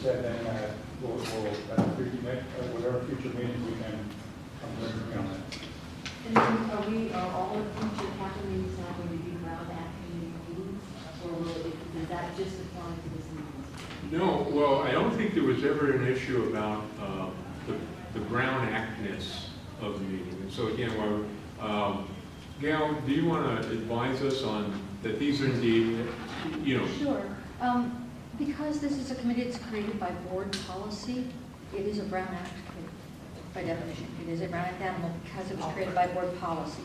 said, then we'll whatever future meetings we can come to an agreement on that. And then are all of future capital meetings now going to be Brown Act committee meetings? Or does that just apply to this meeting? No, well, I don't think there was ever an issue about the Brown Act-ness of the meeting. And so again, Gail, do you want to advise us on that these are indeed, Sure. Because this is a committee that's created by board policy, it is a Brown Act committee, by definition. It is a Brown Act animal because it was created by board policy.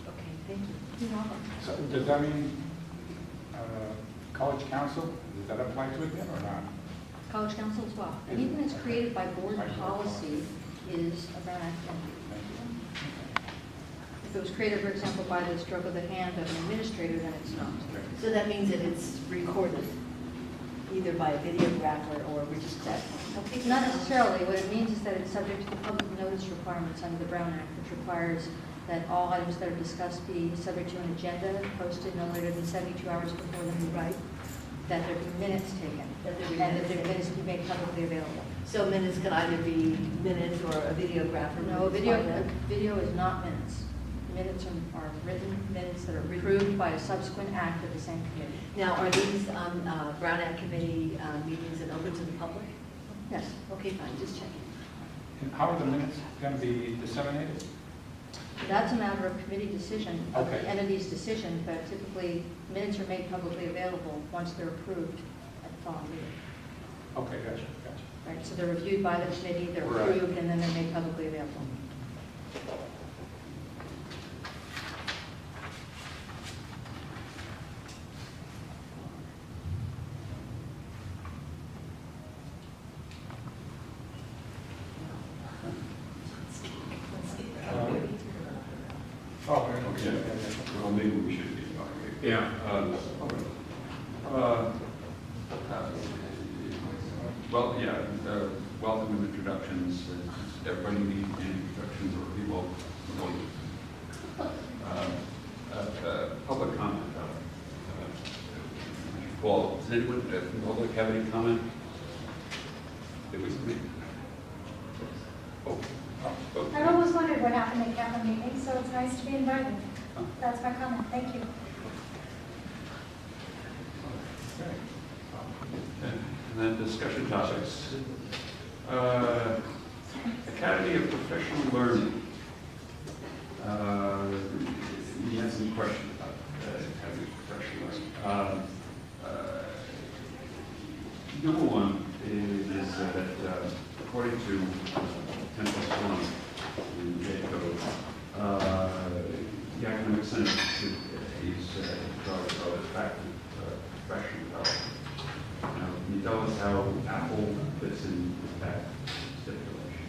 Okay, thank you. You're welcome. So does that mean college council, does that apply to it then or not? College council as well. Anything that's created by board policy is a Brown Act committee. If it was created, for example, by the stroke of the hand of an administrator, then it's not. So that means that it's recorded, either by a videographer or we're just that. Okay. Not necessarily. What it means is that it's subject to the public notice requirements under the Brown Act, which requires that all items that are discussed be subject to an agenda posted no later than 72 hours before the new right, that there be minutes taken, and that the minutes be made publicly available. So minutes can either be minutes or a videographer. No, video is not minutes. Minutes are written minutes that are approved by a subsequent act of the same committee. Now, are these Brown Act committee meetings and open to the public? Yes. Okay, fine, just checking. And how are the minutes going to be disseminated? That's a matter of committee decision, of Okay. the entity's decision, but typically minutes are made publicly available once they're approved at the following meeting. Okay, gotcha. Right, so they're reviewed by the committee, they're Right. approved, and then they're made publicly available. Oh, Okay. Well, maybe we should be talking. yeah. Well, yeah, welcome and introductions. Everybody need introductions or people? Public comment. Well, does anyone from the public have any comment? It was me. Oh. I've always wondered what happened at CAPM meetings, so it's nice to be invited. That's my comment. Thank you. And then discussion topics. Academy of Professional Learning. We had some questions about Academy of Professional Learning. Number one is that according to 10+1 in the Ed Code, the Academic Senate is charged of professional development. Now, can you tell us how Apple fits in with that stipulation?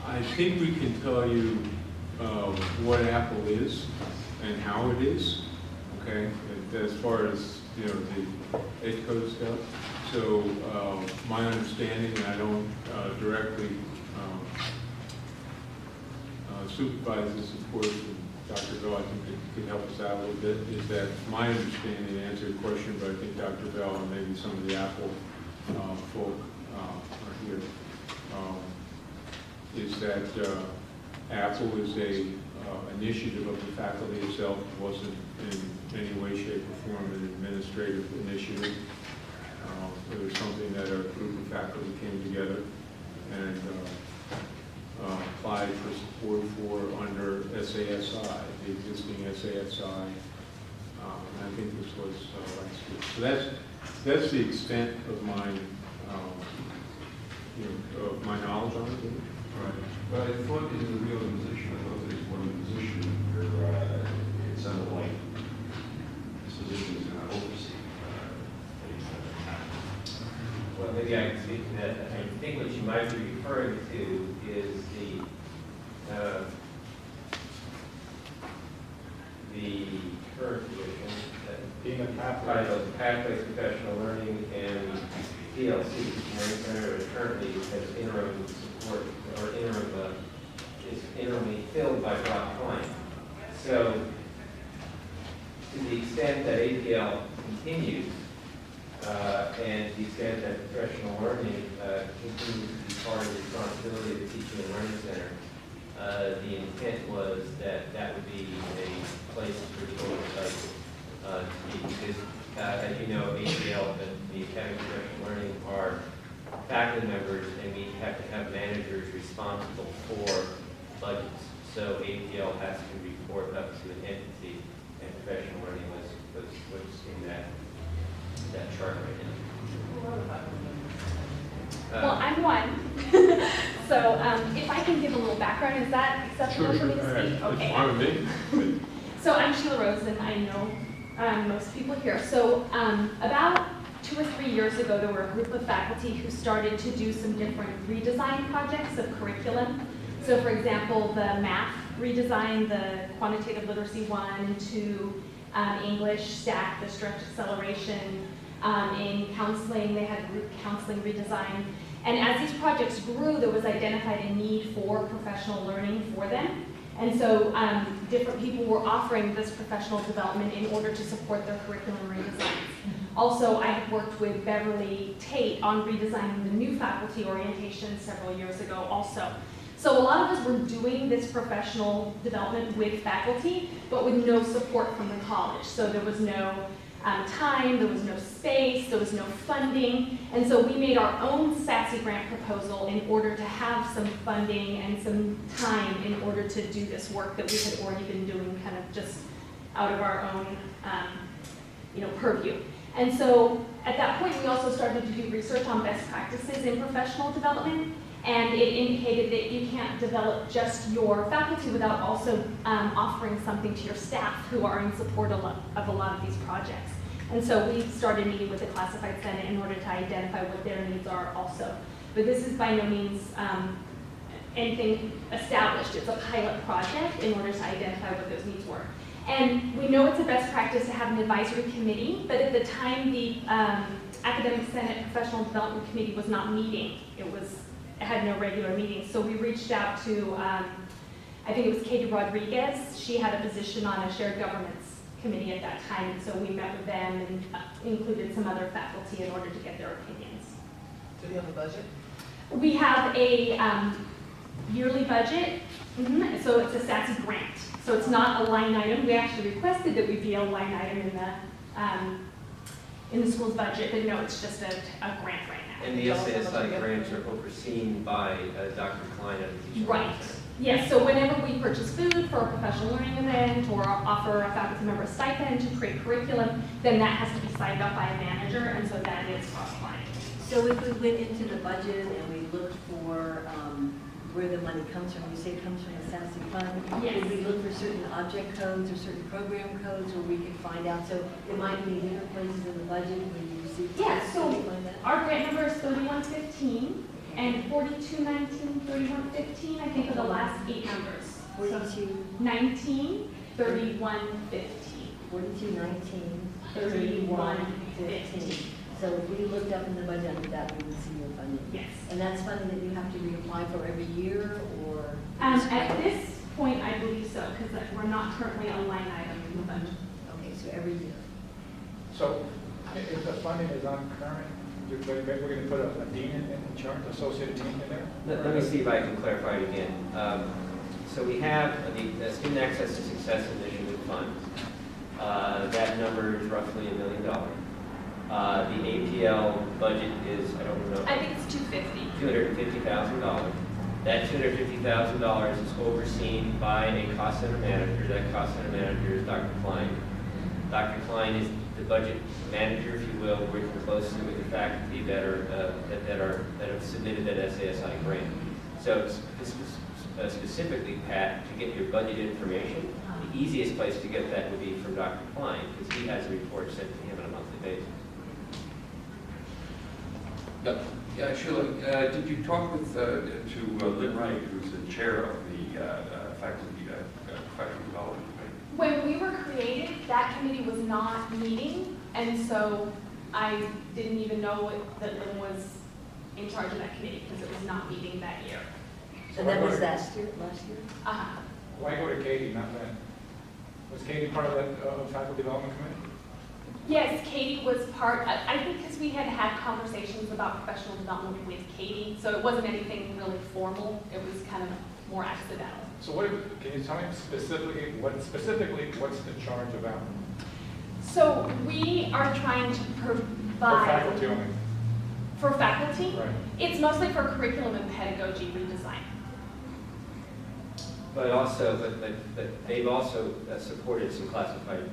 I think we can tell you what Apple is and how it is, okay, as far as, the Ed Code stuff. So my understanding, and I don't directly supervise this, of course, and Dr. Bell, I think could help us out a little bit, is that my understanding, to answer your question, but I think Dr. Bell and maybe some of the Apple folk are here, is that Apple is a initiative of the faculty itself. It wasn't in any way, shape, or form an administrative initiative. It was something that a group of faculty came together and applied for support for under SASI, the existing SASI. And I think this was last year. So that's the extent of my of my knowledge on it. Right. But I thought in the reorganization, I thought there was one position where it sounded like this position is going to oversee. Well, maybe I can speak to that. I think what you might be referring to is the current position, Being a title is Pathways Professional Learning and DLC, Center currently has interim support or interim is interimly filled by Rob Klein. So extent that APL continues, and to the extent that professional learning continues to be part of the responsibility of the Teaching and Learning Center, the intent was that that would be a place for the oversight to be. Because, as you know, APL and the Academy of Professional Learning are faculty members, and we have to have managers responsible for budgets. So APL has to report up to an entity, and professional learning was in that chart right now. Well, I'm one. So if I can give a little background, is that acceptable for me to speak? It's fine with me. So I'm Sheila Rose, and I know most people here. So about 2 or 3 years ago, there were a group of faculty who started to do some different redesign projects of curriculum. So for example, the math redesign, the quantitative literacy 1 and 2, English, STAC, the stretch acceleration. In counseling, they had group counseling redesign. And as these projects grew, there was identified a need for professional learning for them. And so different people were offering this professional development in order to support their curriculum redesigns. Also, I have worked with Beverly Tate on redesigning the new faculty orientation several years ago also. So a lot of us were doing this professional development with faculty, but with no support from the college. So there was no time, there was no space, there was no funding. And so we made our own SASE grant proposal in order to have some funding and some time in order to do this work that we had already been doing kind of just out of our own purview. And so at that point, we also started to do research on best practices in professional development. And it indicated that you can't develop just your faculty without also offering something to your staff who are in support of a lot of these projects. And so we started meeting with the Classified Senate in order to identify what their needs are also. But this is by no means anything established. It's a pilot project in order to identify what those needs were. And we know it's a best practice to have an advisory committee, but at the time the Academic Senate Professional Development Committee was not meeting. It had no regular meetings. So we reached out to, I think it was Katie Rodriguez. She had a position on a shared governance committee at that time. And so we met with them and included some other faculty in order to get their opinions. Do you have a budget? We have a yearly budget. So it's a SASE grant. So it's not a line item. We actually requested that we be a line item in the school's budget, but no, it's just a grant right now. And the SASI grants are overseen by Dr. Klein at the Teaching and Learning Right. Center. Yes, so whenever we purchase food for a professional learning event or offer a faculty member a stipend to create curriculum, then that has to be signed up by a manager, and so that is cross-client. So if we went into the budget and we looked for where the money comes from, you say it comes from the SASE fund? Yes. Did we look for certain object codes or certain program codes where we could find out? So it might be different places in the budget when you receive. Yeah, so something like that? our grant number is 3115 and 4219, 3115, I think are the last 8 numbers. 4219, 42, 3115. 3115. So if we looked up in the budget under that, we would see your funding. Yes. And that's funding that you have to reapply for every year, or? At this point, I believe so, because we're not currently a line item in the budget. Okay, so every year. So if the funding is on current, we're going to put a dean in charge, associate dean in there? Let me see if I can clarify it again. So we have the Student Access to Success Initiative Fund. That number is roughly $1 million. The APL budget is, I don't know. I think it's 250. $250,000. That $250,000 is overseen by a cost center manager. That cost center manager is Dr. Klein. Dr. Klein is the budget manager, if you will, working closely with the faculty that have submitted that SASI grant. So specifically, Pat, to get your budget information, the easiest place to get that would be from Dr. Klein, because he has a report sent to him on a monthly basis. Yeah, Sheila, did you talk with to Lynn Wright, who's the chair of the faculty professional development committee? When we were created, that committee was not meeting, and so I didn't even know that Lynn was in charge of that committee because it was not meeting that year. And that was last year? Uh-huh. Why go to Katie, not Lynn? Was Katie part of that faculty development committee? Yes, Katie was part, I think because we had had conversations about professional development with Katie, so it wasn't anything really formal, it was kind of more accidental. So can you tell me specifically, what's the charge about? So we are trying to For provide. faculty only? For faculty? Right. It's mostly for curriculum and pedagogy redesign. But also, but they've also supported some classified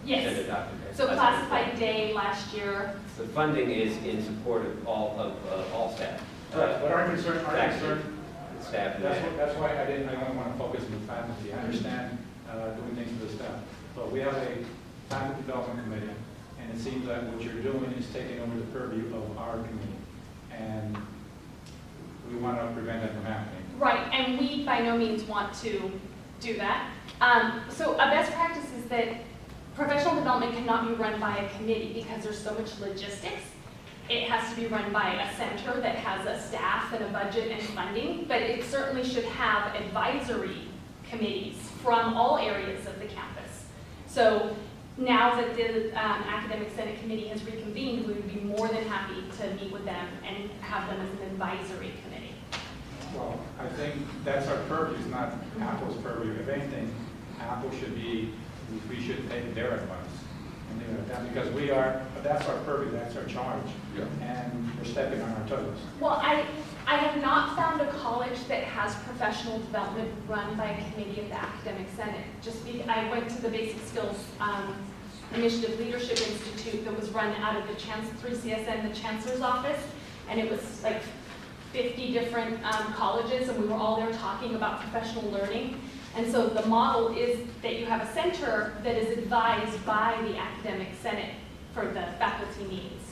Yes. agenda documents. So classified day last year, The funding is in support of all staff. But our concern, faculty, staff. that's why I only want to focus on the faculty. I understand doing things for the staff. But we have a faculty development committee, and it seems that what you're doing is taking over the purview of our committee. And we want to prevent that from happening. right, and we by no means want to do that. So a best practice is that professional development cannot be run by a committee because there's so much logistics. It has to be run by a center that has a staff and a budget and funding, but it certainly should have advisory committees from all areas of the campus. So now that the Academic Senate Committee has reconvened, we would be more than happy to meet with them and have them as an advisory committee. Well, I think that's our purview, it's not Apple's purview. If anything, Apple we should take their advice. And leave it at that, because that's our purview, that's our charge. Yeah. And we're stepping on our toes. Well, I have not found a college that has professional development run by a committee of the Academic Senate. I went to the Basic Skills Initiative Leadership Institute that was run out of the 3CSN, the Chancellor's office, and it was like 50 different colleges, and we were all there talking about professional learning. And so the model is that you have a center that is advised by the Academic Senate for the faculty needs.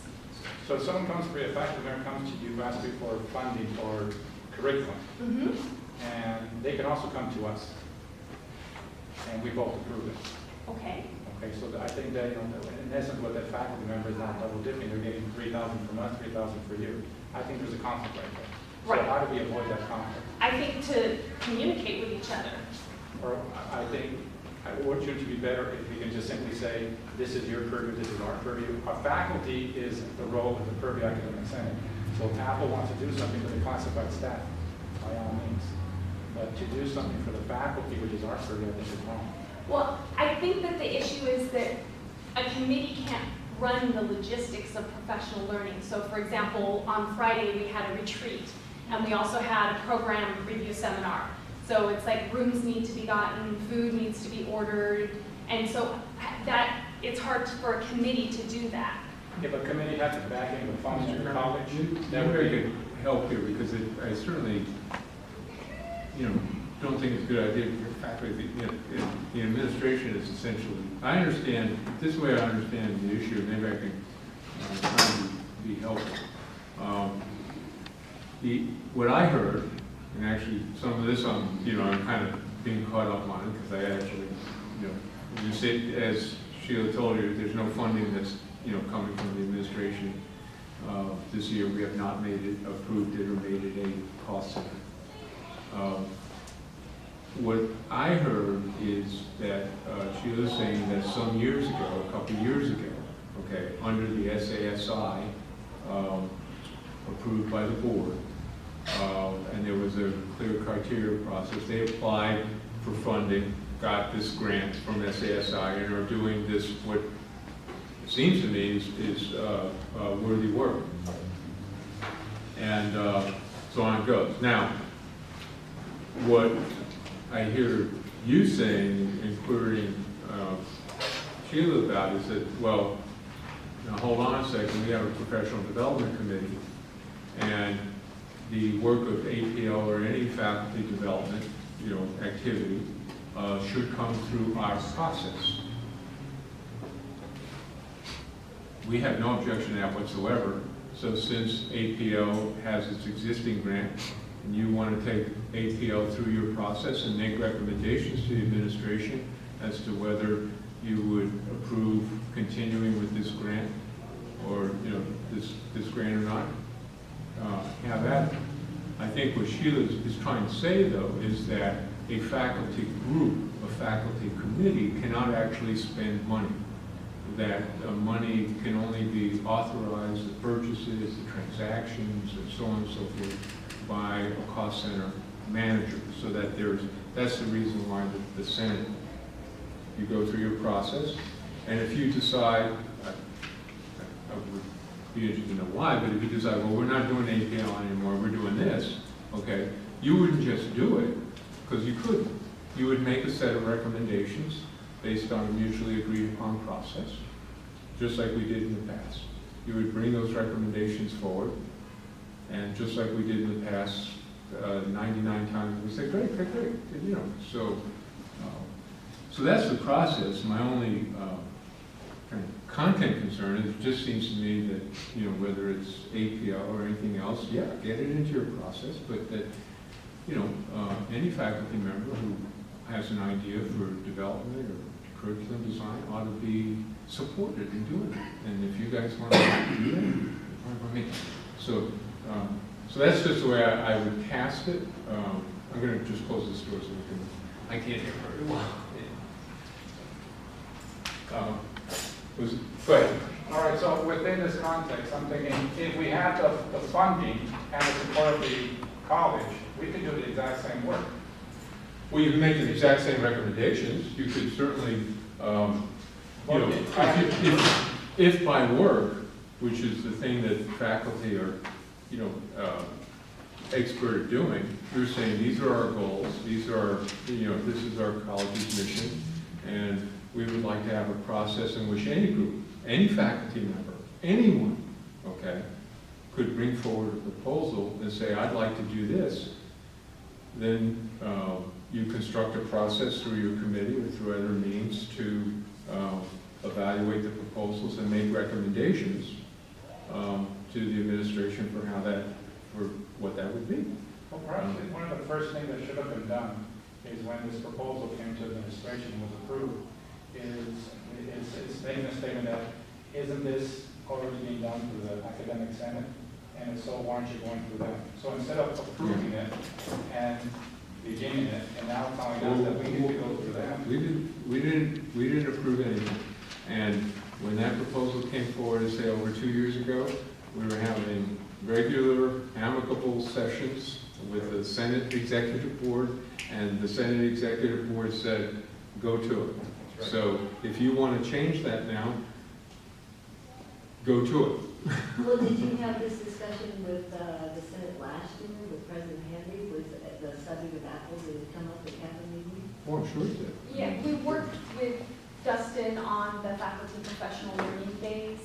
So if someone comes to me, a faculty member comes to you, asks you for funding for curriculum, and they can also come to us, and we both approve it. Okay. Okay, so I think that, in essence, what that faculty member is not double dipping, they're getting $3,000 per month, $3,000 per year. I think there's a conflict right there. So Right. how do we avoid that conflict? I think to communicate with each other. Or I think, what should be better if we can just simply say, this is your purview, this is our purview. Our faculty is the role of the purview academic senate. So if Apple wants to do something for the classified staff, by all means. But to do something for the faculty, which is our purview, I think is wrong. Well, I think that the issue is that a committee can't run the logistics of professional learning. So for example, on Friday we had a retreat, and we also had a program review seminar. So it's like rooms need to be gotten, food needs to be ordered, and so that it's hard for a committee to do that. If a committee has to back in the funds of the college, That would could help here, because I certainly, don't think it's a good idea for faculty. The administration is essentially, I understand, this way I understand the issue, maybe I can try to be helpful. What I heard, and actually some of this I'm kind of being caught up on, because I actually, you say, as Sheila told you, there's no funding that's, coming from the administration. This year we have not approved it or made it a cost center. What I heard is that Sheila's saying that some years ago, a couple of years ago, okay, under the SASI, approved by the board, and there was a clear criteria process. They applied for funding, got this grant from SASI, and are doing this, what it seems to me is worthy work. And so on it goes. Now, what I hear you saying and querying Sheila about is that, well, now hold on a second, we have a professional development committee, and the work of APL or any faculty development, activity should come through our process. We have no objection to that whatsoever. So since APL has its existing grant, and you want to take APL through your process and make recommendations to the administration as to whether you would approve continuing with this grant, or this grant or not, have at it. I think what Sheila is trying to say, though, is that a faculty group a faculty committee cannot actually spend money. That money can only be authorized, the purchases, the transactions, and so on and so forth, by a cost center manager. So that that's the reason why the Senate, you go through your process, and if you decide, I would be interested to know why, but if you decide, well, we're not doing APL anymore, we're doing this, okay, you wouldn't just do it, because you couldn't. You would make a set of recommendations based on a mutually agreed upon process, just like we did in the past. You would bring those recommendations forward, and just like we did in the past, 99 times, we say, great, you know, so that's the process. My only kind of content concern is, it just seems to me that, you know, whether it's APL or anything else, yeah, get it into your process, but that, you know, any faculty member who has an idea for development or curriculum design ought to be supported in doing it. And if you guys want to do that, fine by me. So that's just the way I would cast it. I'm going to just close this door so we can, I can't hear very well. Good. All right, so within this context, I'm thinking, if we have the funding and the support of the college, we can do the exact same work. Well, you can make the exact same recommendations. You could certainly, you know, if by work, which is the thing that faculty are, you know, expert at doing, you're saying these are our goals, these are, you know, this is our college's mission, and we would like to have a process in which any group, any faculty member, anyone, okay, could bring forward a proposal and say, I'd like to do this. Then you construct a process through your committee or through other means to evaluate the proposals and make recommendations to the administration for how that, for what that would be. Well, perhaps one of the first things that should have been done is when this proposal came to administration and was approved, is making a statement that, isn't this already being done through the academic senate? And if so, why aren't you going through them? So instead of approving it and beginning it, and now telling us that we need to go through them. We didn't approve anything. And when that proposal came forward, say over 2 years ago, we were having regular amicable sessions with the Senate Executive Board, and the Senate Executive Board said, go to it. Right. So if you want to change that now, go to it. Well, did you have this discussion with the Senate last year with President Henry? Was the subject of Apple, did it come up at CAPM meeting? Oh, I'm sure it did. Yeah, we worked with Dustin on the faculty professional learning days.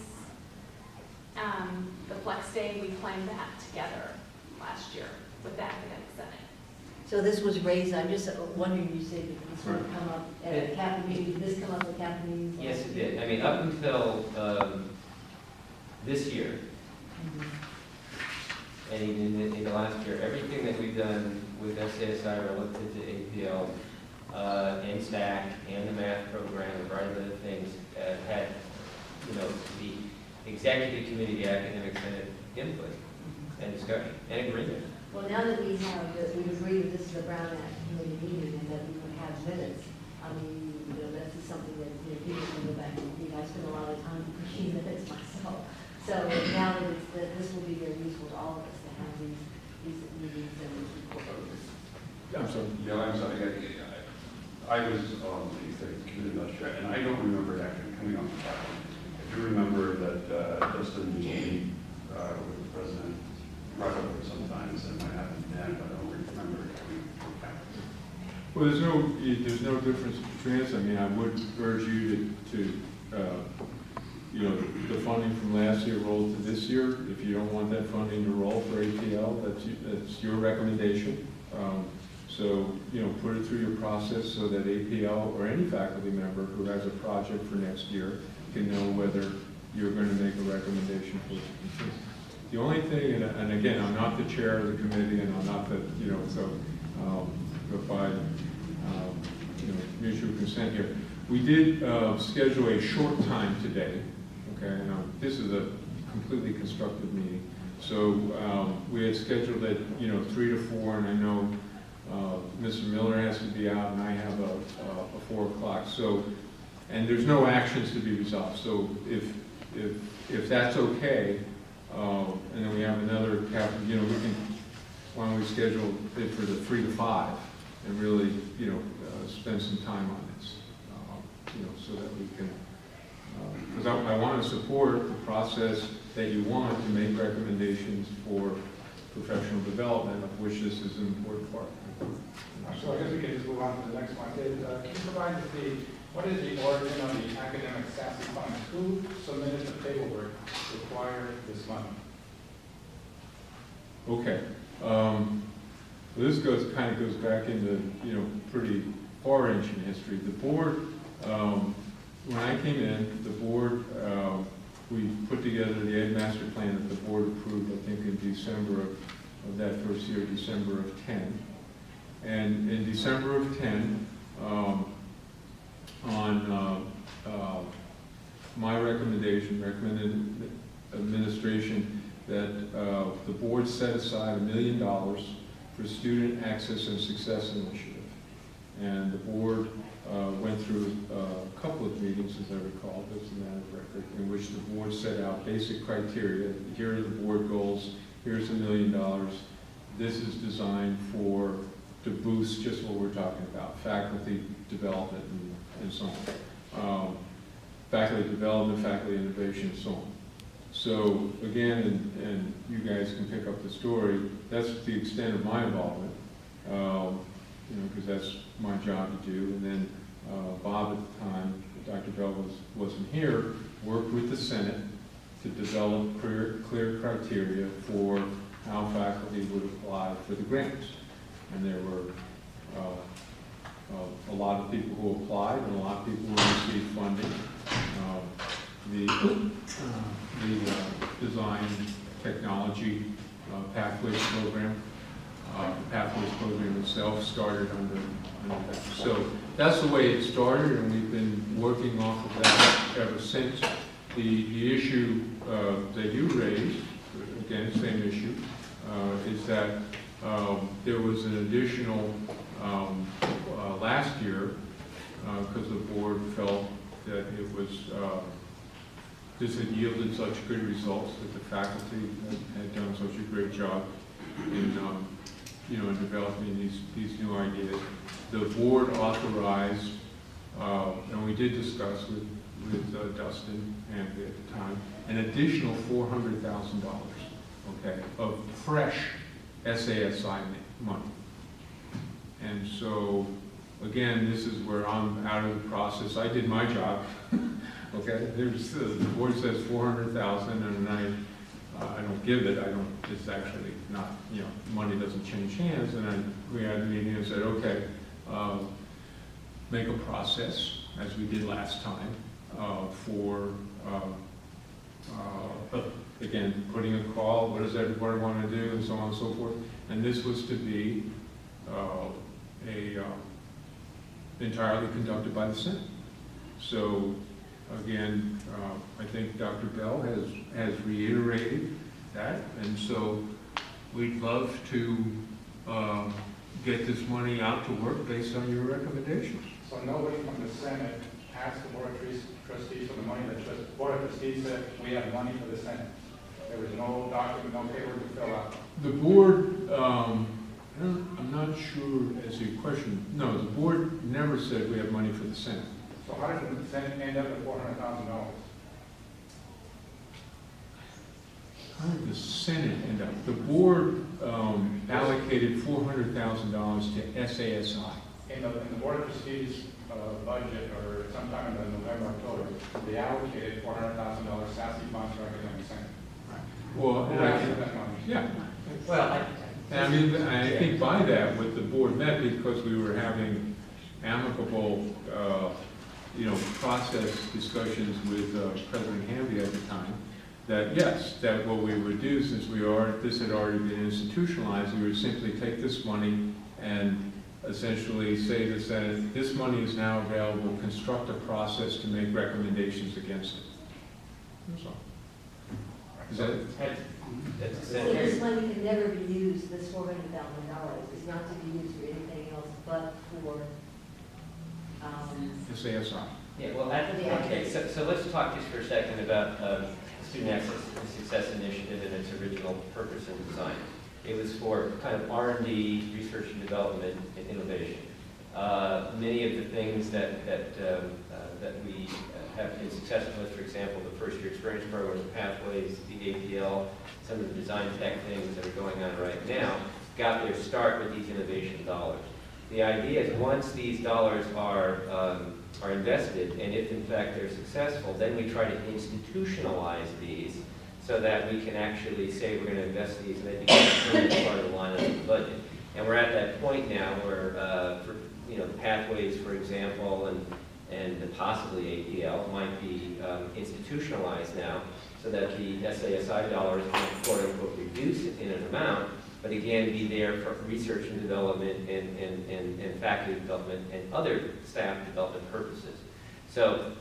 The Flex Day, we planned that together last year with the academic senate. So this was raised, I'm just wondering, you said that this would come up at a CAPM meeting, did this come up at CAPM meetings? Yes, it did. I mean, up until this year, and even in the last year, everything that we've done with SASI relative to APL and STAC and the math program, a variety of other things, had, you know, the executive committee, the academic senate input and discussion and agreement. Well, now that we have, we agree that this is a Brown Act committee meeting and that we would have minutes, I mean, you know, that's just something that, you know, people can go back and read. I spend a lot of time reading minutes myself. So now that it's, that this will be very useful to all of us to have these meetings and these reports. I'm sorry. Yeah, I'm sorry. I was on the executive committee last year, and I don't remember it actually coming on the faculty. I do remember that Dustin meeting with the president brought up sometimes, and what happened then, but I don't remember it coming from faculty. Well, there's no difference between us. I mean, I would urge you to you know, the funding from last year rolled to this year. If you don't want that funding to roll for APL, that's your recommendation. So, you know, put it through your process so that APL or any faculty member who has a project for next year can know whether you're going to make a recommendation for it. The only thing, and again, I'm not the chair of the committee, and I'm not the, you know, so, but by, you know, mutual consent here. We did schedule a short time today, okay? This is a completely constructive meeting. So we had scheduled it, you know, 3 to 4, and I know Mr. Miller has to be out, and I have a 4 o'clock. So, and there's no actions to be resolved. So if that's okay, and then we have another we can, why don't we schedule it for the 3 to 5 and really, spend some time on this, so that we can, because I want to support the process that you want to make recommendations for professional development, of which this is an important part. So I guess we can just move on to the next one. Can you provide what is the origin of the academic SASE funds? Who submitted the paperwork to acquire this money? Okay. This kind of goes back into, pretty far ancient history. The board, when I came in, the board, we put together the Ed Master Plan that the board approved, I think, in December of that first year, December of 10. And in December of 10, on my recommended administration, that the board set aside $1 million for Student Access and Success Initiative. And the board went through a couple of meetings, as I recall, as a matter of record, in which the board set out basic criteria. Here are the board goals. Here's $1 million. This is designed to boost just what we're talking about, faculty development and so on. Faculty development, faculty innovation, and so on. So again, and you guys can pick up the story, that's the extent of my involvement, because that's my job to do. And then Bob at the time, Dr. Bell wasn't here, worked with the Senate to develop clear criteria for how faculty would apply for the grants. And there were a lot of people who applied and a lot of people who received funding. The design technology pathways program. The pathways program itself started under that. So that's the way it started, and we've been working off of that ever since. The issue that you raised, again, same issue, is that there was an additional last year, because the board felt that it was this had yielded such good results, that the faculty had done such a great job in in developing these new ideas. The board authorized, and we did discuss with Dustin and at the time, an additional $400,000, okay, of fresh SASI money. And so, again, this is where I'm out of the process. I did my job. Okay, the board says 400,000, and I don't give it. It's actually not, money doesn't change hands. And we had a meeting and said, okay, make a process, as we did last time, for, again, putting a call, what does everybody want to do, and so on and so forth. And this was to be entirely conducted by the Senate. So, again, I think Dr. Bell has reiterated that, and so we'd love to get this money out to work based on your recommendations. So nobody from the Senate asked the Board of Trustees for the money. The Board of Trustees said, we have money for the Senate. There was no document, no paperwork to fill out. The board, I'm not sure as your question, no, the board never said we have money for the Senate. So how did the Senate end up with $400,000? How did the Senate end up? The board allocated $400,000 to SASI. In the Board of Trustees budget, or sometime in November, October, they allocated $400,000 SASE funds for academic senate. Right. Well, Who asked for that money? yeah. Well, And I think by that, what the board meant, because we were having amicable, process discussions with President Hamby at the time, that yes, that what we would do, since this had already been institutionalized, we would simply take this money and essentially say to the Senate, this money is now available, construct a process to make recommendations against it. That's all. Is that, That's So essentially. this money can never be used, this $400,000 is not to be used for anything else but for, SASI? Yeah, well, okay, so let's talk just for a second about Student Access to Success Initiative and its original purpose and design. It was for kind of R&D, research and development, and innovation. Many of the things that we have been successful with, for example, the first-year experience program, the pathways, the APL, some of the design tech things that are going on right now, got their start with these innovation dollars. The idea is once these dollars are invested, and if in fact they're successful, then we try to institutionalize these so that we can actually say we're going to invest these and they become part of the line of the budget. And we're at that point now where, for, the pathways, for example, and possibly APL might be institutionalized now so that the SASI dollars can quote unquote reduce it in an amount, but again be there for research and development and faculty development and other staff development purposes. So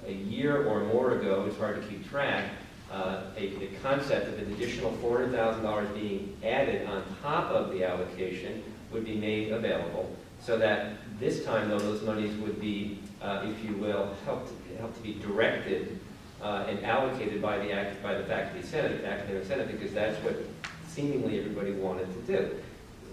a year or more ago, it's hard to keep track, the concept of an additional $400,000 being added on top of the allocation would be made available so that this time, though, those monies would be, if you will, help to be directed and allocated by the faculty senate, academic senate, because that's what seemingly everybody wanted to do.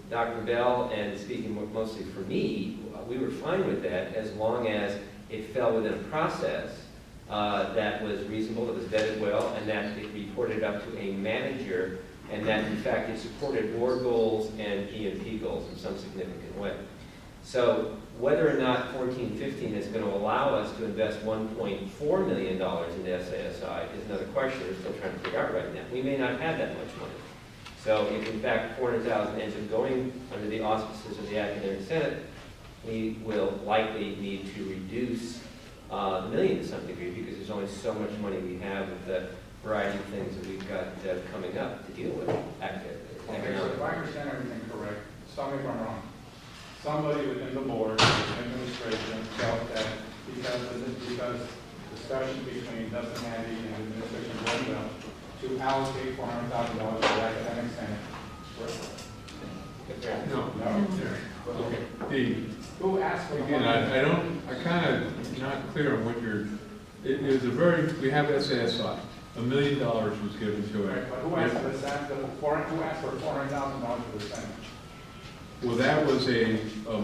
Dr. Bell, and speaking mostly for me, we were fine with that as long as it fell within a process that was reasonable, that was vetted well, and that it reported up to a manager, and that in fact it supported board goals and EMP goals in some significant way. So whether or not 14-15 is going to allow us to invest $1.4 million into SASI is another question we're still trying to figure out right now. We may not have that much money. So if in fact $400,000 ends up going under the auspices of the Academic Senate, we will likely need to reduce the million to some degree because there's only so much money we have with the variety of things that we've got coming up to deal with. Okay, so if I understand everything correct, tell me if I'm wrong. Somebody within the board, the administration, felt that because discussion between Dustin Handy and the administration went well to allocate $400,000 to the Academic Senate. No. No. Okay. Who asked for the Again, money? I kind of not clear on what it was we have SASI. $1 million was given to it. Right, but who asked for the Senate, who asked for $400,000 for the Senate? Well, that was a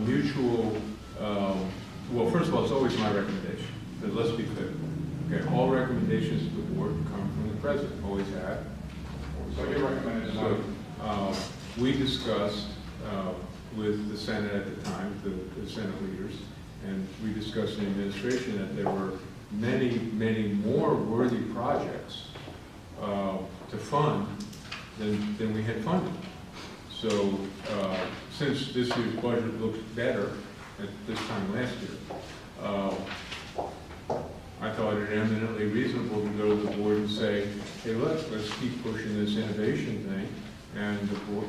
mutual, well, first of all, it's always my recommendation, but let's be clear. Okay, all recommendations to the board come from the president, always have. So you recommended the money? So, we discussed with the Senate at the time, the Senate leaders, and we discussed in the administration that there were many, many more worthy projects to fund than we had funded. So since this year's budget looks better at this time last year, I thought it eminently reasonable to go to the board and say, hey, let's keep pushing this innovation thing, and the board,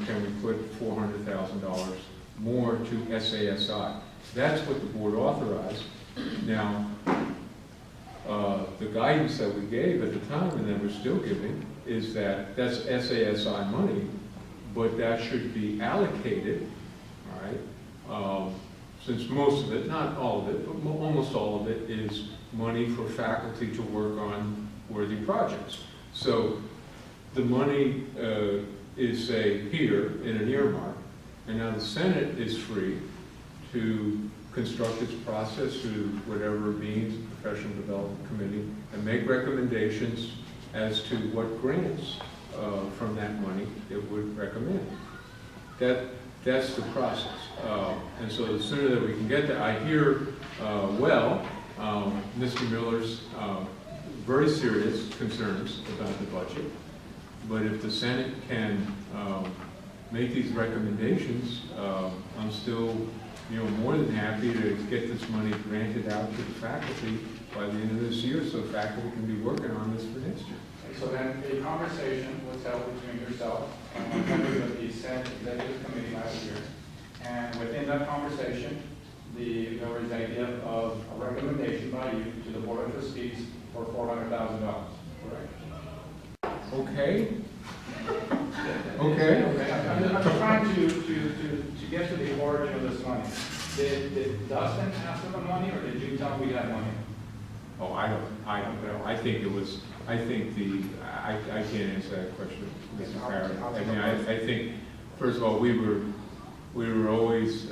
can we put $400,000 more to SASI? That's what the board authorized. Now, the guidance that we gave at the time, and that we're still giving, is that that's SASI money, but that should be allocated, all right? Since most of it, not all of it, but almost all of it is money for faculty to work on worthy projects. So the money is, say, here in an earmark, and now the Senate is free to construct its process through whatever means, Professional Development Committee, and make recommendations as to what grants from that money it would recommend. That's the process. And so the sooner that we can get that, I hear, Mr. Miller's very serious concerns about the budget, but if the Senate can make these recommendations, I'm still more than happy to get this money granted out to the faculty by the end of this year so faculty can be working on this for next year. So then a conversation was held between yourself and one member of the Senate Executive Committee last year. And within that conversation, there was the idea of a recommendation by you to the Board of Trustees for $400,000, correct? Okay? Okay? I'm trying to get to the origin of this money. Did Dustin ask for the money, or did you tell him we had money? Oh, I don't know. I think it was, I can't answer that question, Mr. Farrell. I mean, I think, first of all, we were always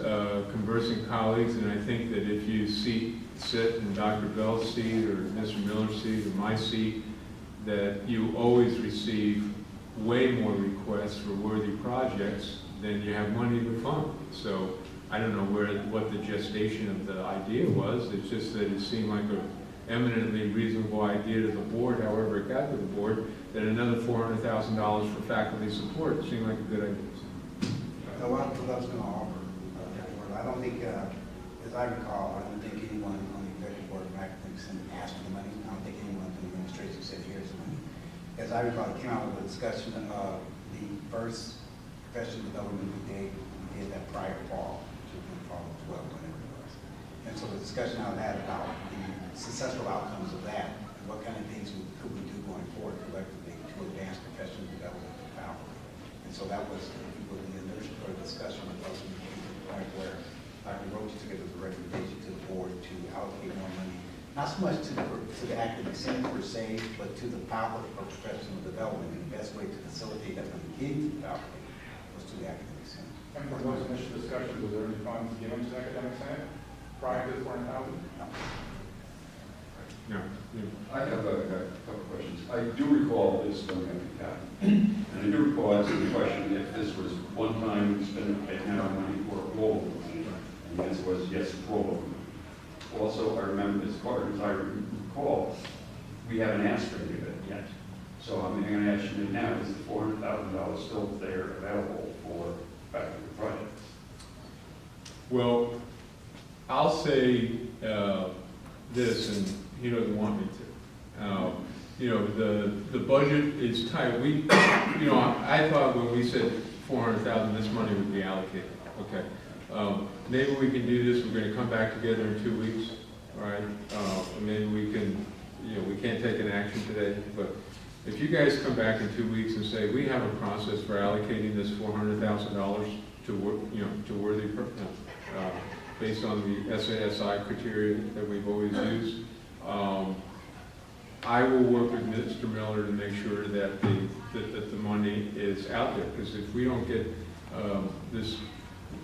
conversing colleagues, and I think that if you sit in Dr. Bell's seat, or Mr. Miller's seat, or my seat, that you always receive way more requests for worthy projects than you have money to fund. So I don't know what the gestation of the idea was. It's just that it seemed like an eminently reasonable idea to the board, however it got to the board, that another $400,000 for faculty support seemed like a good idea. Well, what I was going to offer, I don't think, as I recall, I don't think anyone on the executive board of academic senate asked for the money. I don't think anyone from the administration said, here's the money. As I recall, it came out with a discussion of the first professional development we did that prior fall, fall of 12, whatever it was. And so the discussion I had about the successful outcomes of that, and what kind of things could we do going forward collectively to advance professional development for faculty. And so that was the initial discussion with us, we came to the point where Dr. Roach took it as a recommendation to the board to allocate more money, not so much to the academic senate per se, but to the faculty for professional development. And the best way to facilitate that from the beginning to the faculty was to the academic senate. And from those initial discussions, was there any funds given to the academic senate prior to the 400,000? No. I have a couple of questions. I do recall this from CAPM, and I do recall asking the question if this was one time spend our money or rollover money, and the answer was yes, rollover money. Also, I remember, as far as I recall, we haven't asked for any of it yet. So I'm going to ask you now, is the $400,000 still there available for faculty projects? Well, I'll say this, and he doesn't want me to. You know, the budget is tight. We, you know, I thought when we said 400,000, this money would be allocated. Okay. Maybe we can do this. We're going to come back together in 2 weeks, all right? Maybe we can, you know, we can't take an action today, but if you guys come back in 2 weeks and say we have a process for allocating this $400,000 to, you know, to worthy, based on the SASI criteria that we've always used, I will work with Mr. Miller to make sure that the money is out there, because if we don't get this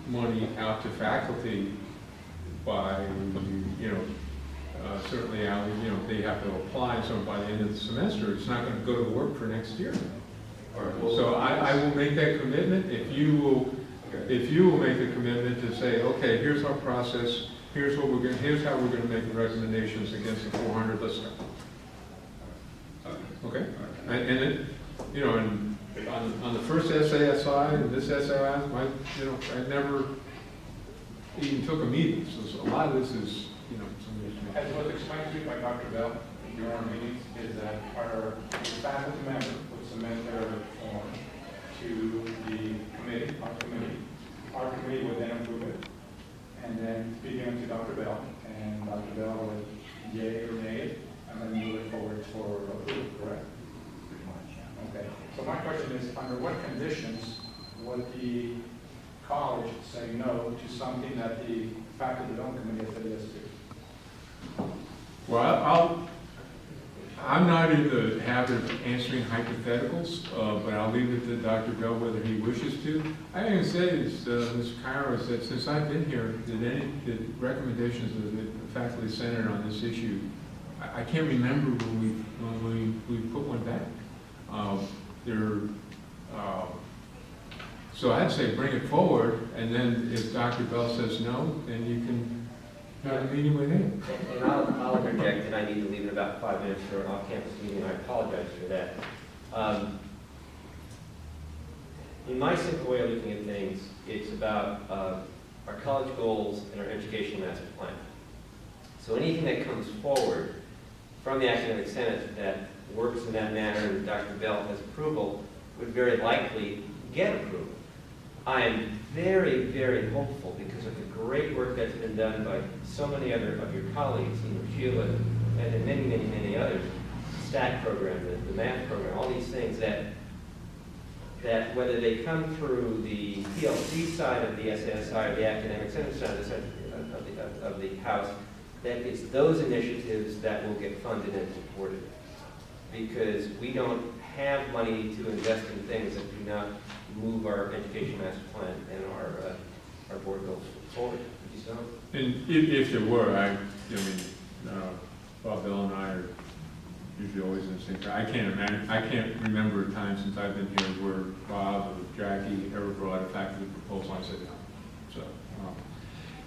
money out to faculty by, you know, certainly out, you know, they have to apply, so by the end of the semester, it's not going to go to work for next year. All right, well, So I will make that commitment if you will make the commitment to say, okay, here's our process, here's what here's how we're going to make the recommendations against the 400. Let's start. Okay, and it, you know, and on the first SASI and this SAI, you know, I never even took a meeting. So a lot of this is, you know, As was explained to you by Dr. Bell during our meetings, is that our faculty member would submit their form to the committee, our committee would then approve it, and then feed it to Dr. Bell, and Dr. Bell would yay or nay it, and then move it forward for approval, correct? Pretty much, yeah. Okay, so my question is, under what conditions would the college say no to something that the faculty development committee has said yes to? well, I'm not in the habit of answering hypotheticals, but I'll leave it to Dr. Bell whether he wishes to. I can say is, Mr. Cairo, is that since I've been here, did recommendations of the faculty senate on this issue, I can't remember when we put one back. So I'd say bring it forward, and then if Dr. Bell says no, then you can have a meeting with him. And I'll interject, and I need to leave in about 5 minutes for an off-campus meeting, and I apologize for that. In my simple way of looking at things, it's about our college goals and our educational master plan. So anything that comes forward from the academic senate that works in that manner and Dr. Bell has approval would very likely get approval. I am very, very hopeful because of the great work that's been done by so many other of your colleagues, you know, Sheila and many, many, many others, the STAC program, the math program, all these things, that that whether they come through the PLC side of the SAS side or the academic center side of the house, that it's those initiatives that will get funded and supported. Because we don't have money to invest in things that do not move our education master plan and our board goals forward. Would you so? And if there were, I mean, Bob Bell and I are usually always in the same. I can't remember a time since I've been here where Bob or Jackie ever brought a faculty proposal. I said no.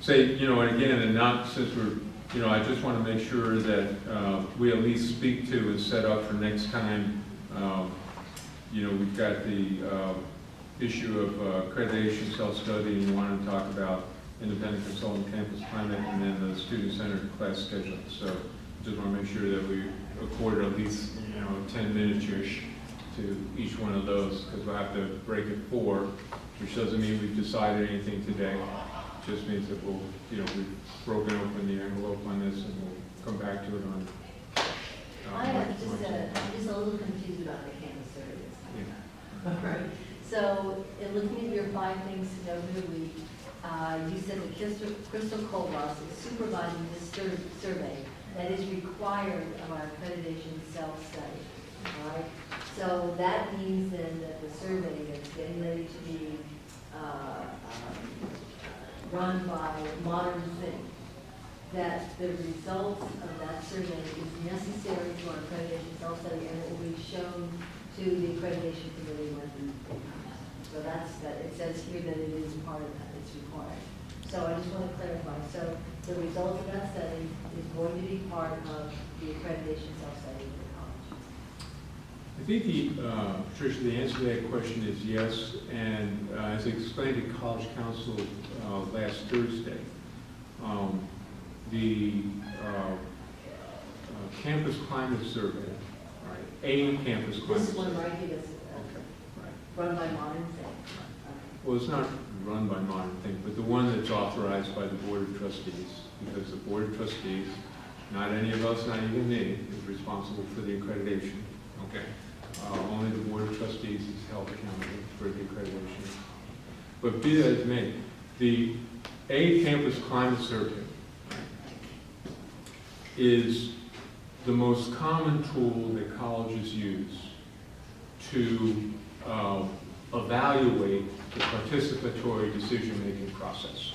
So, and again, and not since we're, I just want to make sure that we at least speak to and set up for next time. We've got the issue of accreditation, self-study, and you want to talk about independent consultant, campus climate, and then the student-centered class scheduling. So just want to make sure that we accord at least 10 minutes-ish to each one of those, because we'll have to break at 4, which doesn't mean we've decided anything today. It just means that we've broken open the envelope on this, and we'll come back to it on. I'm just a little confused about the campus surveys. Yeah. All right. So, in looking at your 5 things to know for the week, you said that Crystal Colbross is supervising this survey that is required of our accreditation self-study. All right. So that means then that the survey that's getting ready to be run by Modern Think, that the results of that survey is necessary to our accreditation self-study, and it will be shown to the accreditation committee when it comes. So it says here that it is part of that, it's required. So I just want to clarify. So the results of that study is going to be part of the accreditation self-study for the college. I think Patricia, the answer to that question is yes. And as I explained to College Council last Thursday, the campus climate survey, right? A campus climate This one survey. right here is Okay, right. run by Modern Think. Well, it's not run by Modern Think, but the one that's authorized by the Board of Trustees, because the Board of Trustees, not any of us, not even me, is responsible for the accreditation. Okay. Only the Board of Trustees is held accountable for the accreditation. But be that as it may, the A Campus Climate Survey is the most common tool that colleges use to evaluate the participatory decision-making process.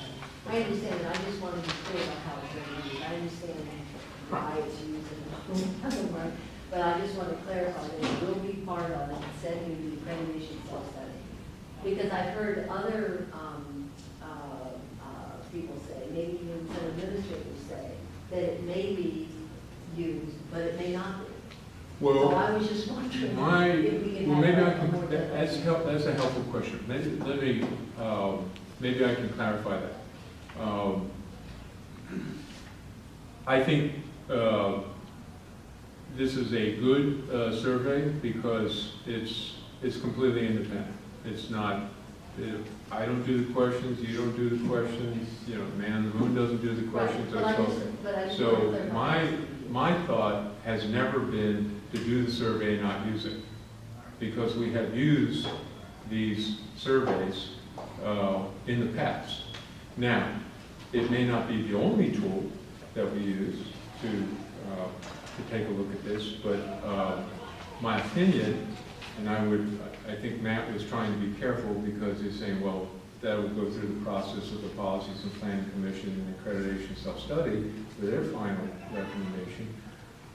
I understand, I just want to be clear about how it's going to be used. I understand why it's used and it doesn't work, but I just want to clarify that it will be part of it, said to the accreditation self-study. Because I've heard other people say, maybe even some administrators say, that it may be used, but it may not be. Well, so I was just wondering if we can well, maybe have I can. more That's a helpful question. Maybe I can clarify that. I think this is a good survey because it's completely independent. It's not. I don't do the questions. You don't do the questions. The man on the moon doesn't do the questions. Right. That's okay. So my thought has never been to do the survey and not use it, because we have used these surveys in the past. Now, it may not be the only tool that we use to take a look at this, but my opinion, and I think Matt was trying to be careful because he's saying, well, that will go through the process of the Policies and Planning Commission and Accreditation Self-Study for their final recommendation.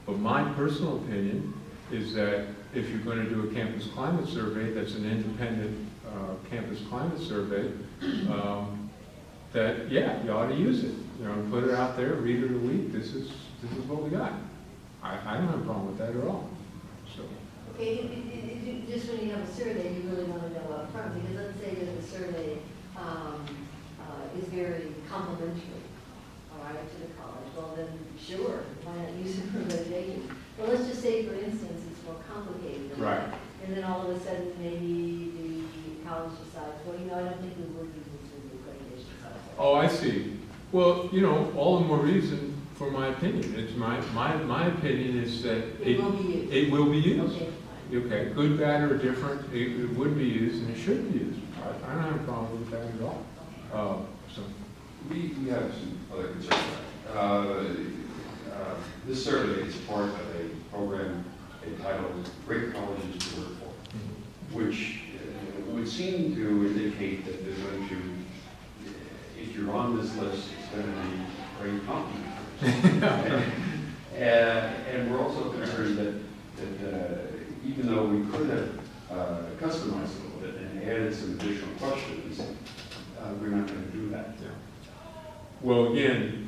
But my personal opinion is that if you're going to do a campus climate survey that's an independent campus climate survey, that, yeah, you ought to use it. Put it out there, read it a week. This is what we got. I don't have a problem with that at all. So. Okay, just when you have a survey, you really want to know up front, because let's say that the survey is very complimentary, all right, to the college. Well, then, sure, why not use it for accreditation? Well, let's just say, for instance, it's more complicated than Right. that. And then all of a sudden, maybe the college decides, well, I don't think we will use this for the accreditation process. Oh, I see. Well, all the more reason for my opinion. It's my opinion is that It will be used. It will be used. Okay, okay, good, bad, or different, it would be used and it should be used. I don't have a problem with that at all. So, We have some other concerns. This survey is part of a program entitled Great Colleges to Work For, which would seem to indicate that they're going to, if you're on this list, it's going to be great compliment. And we're also concerned that even though we could have customized a little bit and added some additional questions, we're not going to do that. yeah. Well, again,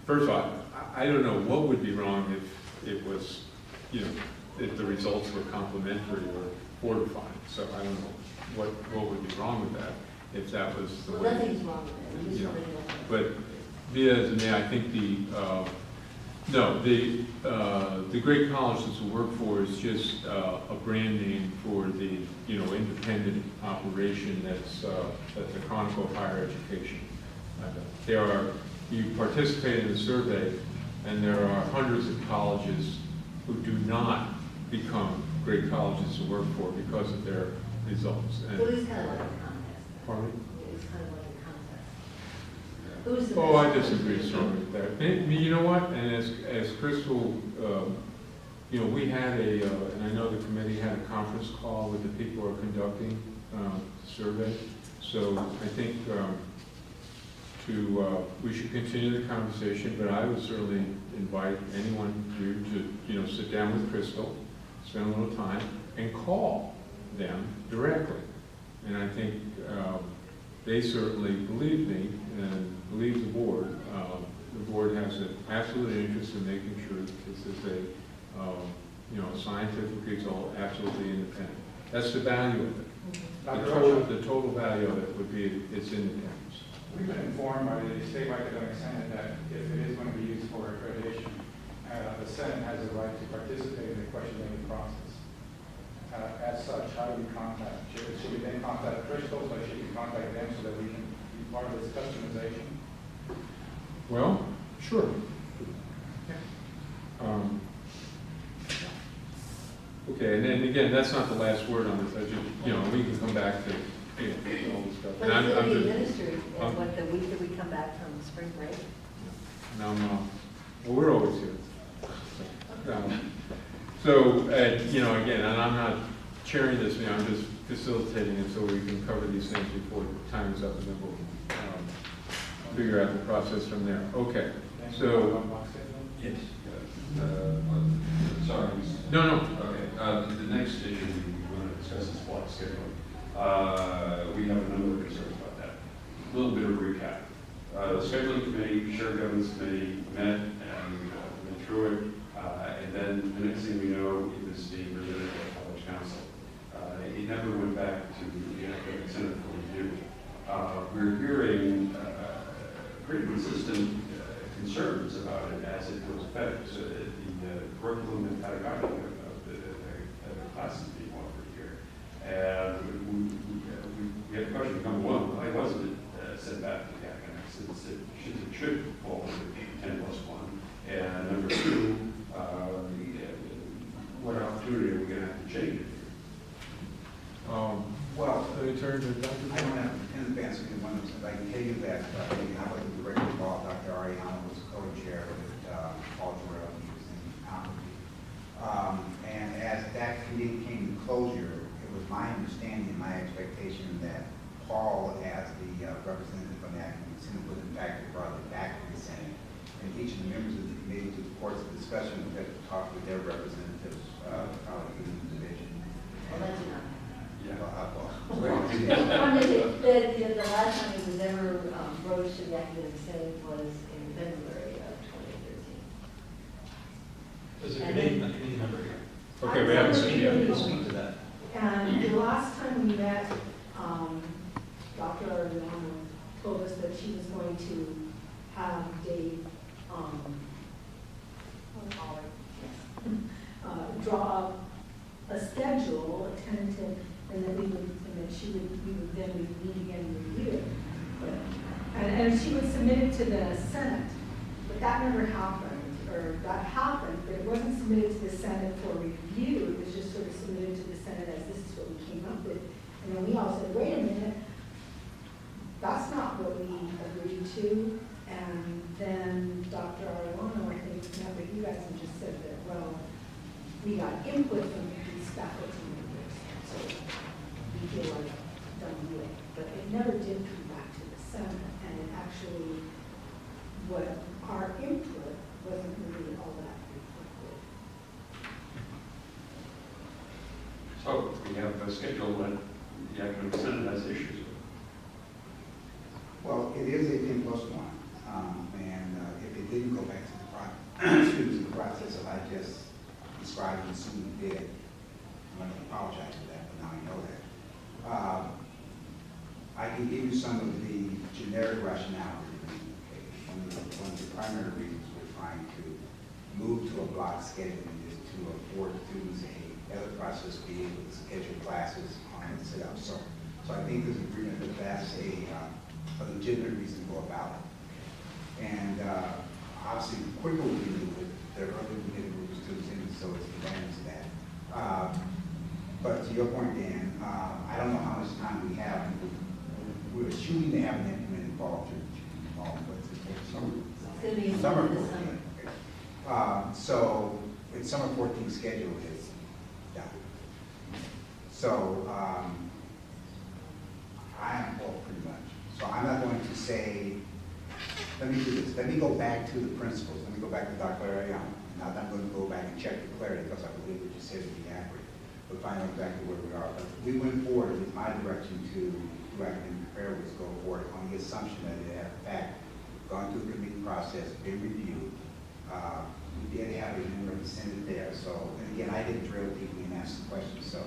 first of all, I don't know what would be wrong if it was, you know, if the results were complimentary or fortifying. So I don't know what would be wrong with that, if that was the Well, way. nothing's wrong with it. We just Yeah. wanted to know. But be that as it may, I think the Great Colleges to Work For is just a brand name for the, you know, independent operation that's the Chronicle of Higher Education. You participate in the survey, and there are hundreds of colleges who do not become great colleges to work for because of their results. And, It was kind of like a contest. pardon me? It was kind of like a contest. Who's the Oh, I best? disagree strongly with that. You know what, and as Crystal, you know, we had and I know the committee had a conference call with the people who are conducting the survey. So I think we should continue the conversation, but I would certainly invite anyone to, you know, sit down with Crystal, spend a little time, and call them directly. And I think they certainly believe me and believe the board. The board has an absolute interest in making sure that this is a, you know, scientific result, absolutely independent. That's the value of it. The total value of it would be its independence. We've been informed by the State Academic Senate that if it is going to be used for accreditation, the Senate has the right to participate in the question-making process. As such, how do we contact? Should we then contact Crystal, or should we contact them so that we can be part of this customization? Well, sure. Okay, and then again, that's not the last word on this. I just, you know, we can come back to, you know, all this stuff. But And it's going to be just- administered, and what, the week that we come back from spring break? No, well, we're always here. So, you know, again, and I'm not chairing this meeting, I'm just facilitating it so we can cover these things before time is up, and then we'll figure out the process from there. Okay, so, Yes. Sorry. no, Okay, the next issue we want to discuss is block scheduling. We have a number of concerns about that. A little bit of recap. The scheduling committee, shared governance committee met and went through it, and then the next thing we know, it was being presented to the college council. It never went back to the academic senate for review. We're hearing pretty consistent concerns about it as it will affect the curriculum and pedagogy of the classes being offered here. And we have a question, number one, why wasn't it sent back to the academics? It should fall under 10+1. And number two, what opportunity are we going to have to change it? Well, let me turn to Dr. I don't have in advance of one, but I can tell you that I was the director involved, Dr. Ariana was co-chair with Paul Jarrell, and he was in faculty. And as that committee came to closure, it was my understanding and my expectation that Paul, as the representative from the academic senate, would in fact have brought it back to the Senate. And each of the members of the committee, to the course of discussion, would have to talk with their representatives, probably in the division. Well, that's enough. Yeah. The last time it was ever broached to the academic senate was in February of 2013. There's a committee member here. Okay, we have a Speak speak to that. And the last time we met, Dr. Ariana told us that she was going to have Dave, draw up a schedule, a tentative, and then we would then meet again and review it. And she would submit it to the Senate, but that never happened, or that happened, but it wasn't submitted to the Senate for review. It was just sort of submitted to the Senate as this is what we came up with. And then we all said, wait a minute, that's not what we agreed to. And then Dr. Arellano, I think, met with you guys and just said that, well, we got input from these faculty members, so we feel like done with. But it never did come back to the Senate, and it actually, what our input wasn't really all that reflected. So we have a schedule that the academic senate has issues with. Well, it is a 10+1, and if it didn't go back to the process that I just described and assumed it did, I'm going to apologize for that, but now I know that. I can give you some of the generic rationale. Okay. One of the primary reasons we're trying to move to a block scheduling is to afford students a better process to be able to schedule classes on themselves. So I think there's agreement that that's a legitimate reason to go about it. And obviously, the quicker we can do it, the earlier we get a group of students in, so it's advantage to that. But to your point, Dan, I don't know how much time we have. We're shooting to have an implemented fall through summer. It's going to be Summer this 14. summer. So it's summer 14 schedule is done. So I am full pretty much. So I'm not going to say, let me do this. Let me go back to the principles. Let me go back to Dr. Ariana. Not that I'm going to go back and check the clarity because I believe what you said to be accurate. But find out exactly where we are. But we went forward with my direction to academic affairs go forward on the assumption that it had in fact gone through the committee process, been reviewed. We did have a new representative there. So, and again, I didn't drill deeply and ask the questions. So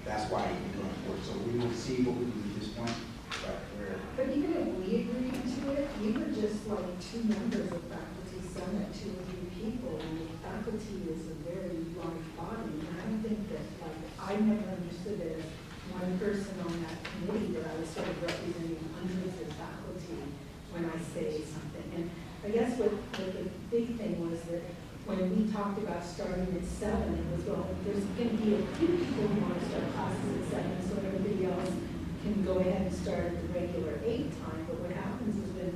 that's why we're going forward. So we will see what we do at this point. But even if we agreed to it, we were just like 2 members of faculty senate, 2 or 3 people, and the faculty is a very large body. And I don't think that, like, I never understood it as one person on that committee that I was sort of representing hundreds of faculty when I say something. And I guess what the big thing was that when we talked about starting at 7, it was, well, there's going to be a few people who want to start classes at 7, so everybody else can go ahead and start at the regular 8 time. But what happens is when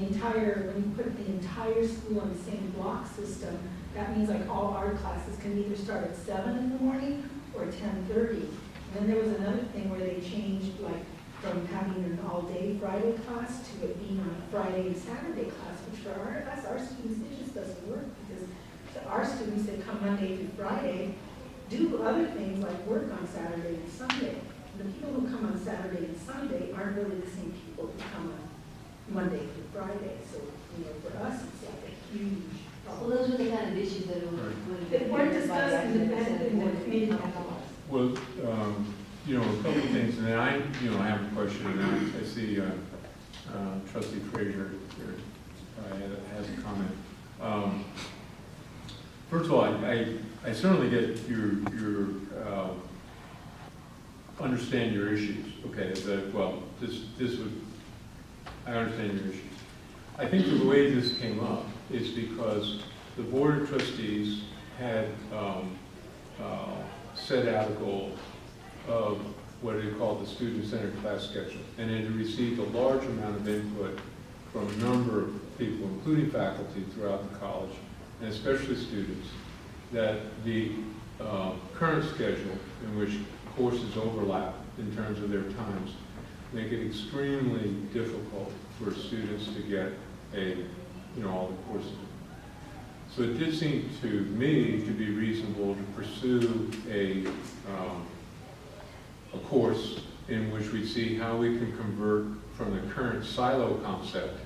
you put the entire school on the same block system, that means like all our classes can either start at 7 in the morning or 10:30. And then there was another thing where they changed like from having an all-day Friday class to it being on a Friday and Saturday class, which for our students, it just doesn't work because our students that come Monday through Friday do other things like work on Saturday and Sunday. The people who come on Saturday and Sunday aren't really the same people who come on Monday through Friday. So, for us, it's like a huge Well, problem. those were the kind of issues that would. That weren't discussed in the committee at all. Well, a couple of things, and then I have a question, and I see Trustee Frazier here has a comment. First of all, I certainly get your understand your issues. Okay, I understand your issues. I think the way this came up is because the Board of Trustees had set out a goal of what they call the student-centered class schedule, and it had received a large amount of input from a number of people, including faculty throughout the college, and especially students, that the current schedule in which courses overlap in terms of their times make it extremely difficult for students to get all the courses. So it did seem to me to be reasonable to pursue a course in which we see how we can convert from the current silo concept,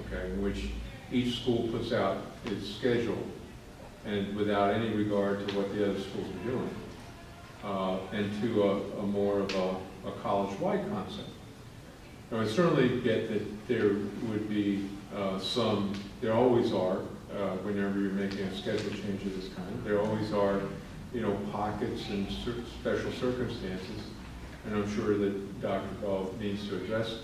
okay, in which each school puts out its schedule and without any regard to what the other schools are doing, and to a more of a college-wide concept. Now, I certainly get that there would be there always are, whenever you're making a schedule change of this kind, there always are, pockets and special circumstances, and I'm sure that Dr. Gall needs to address it.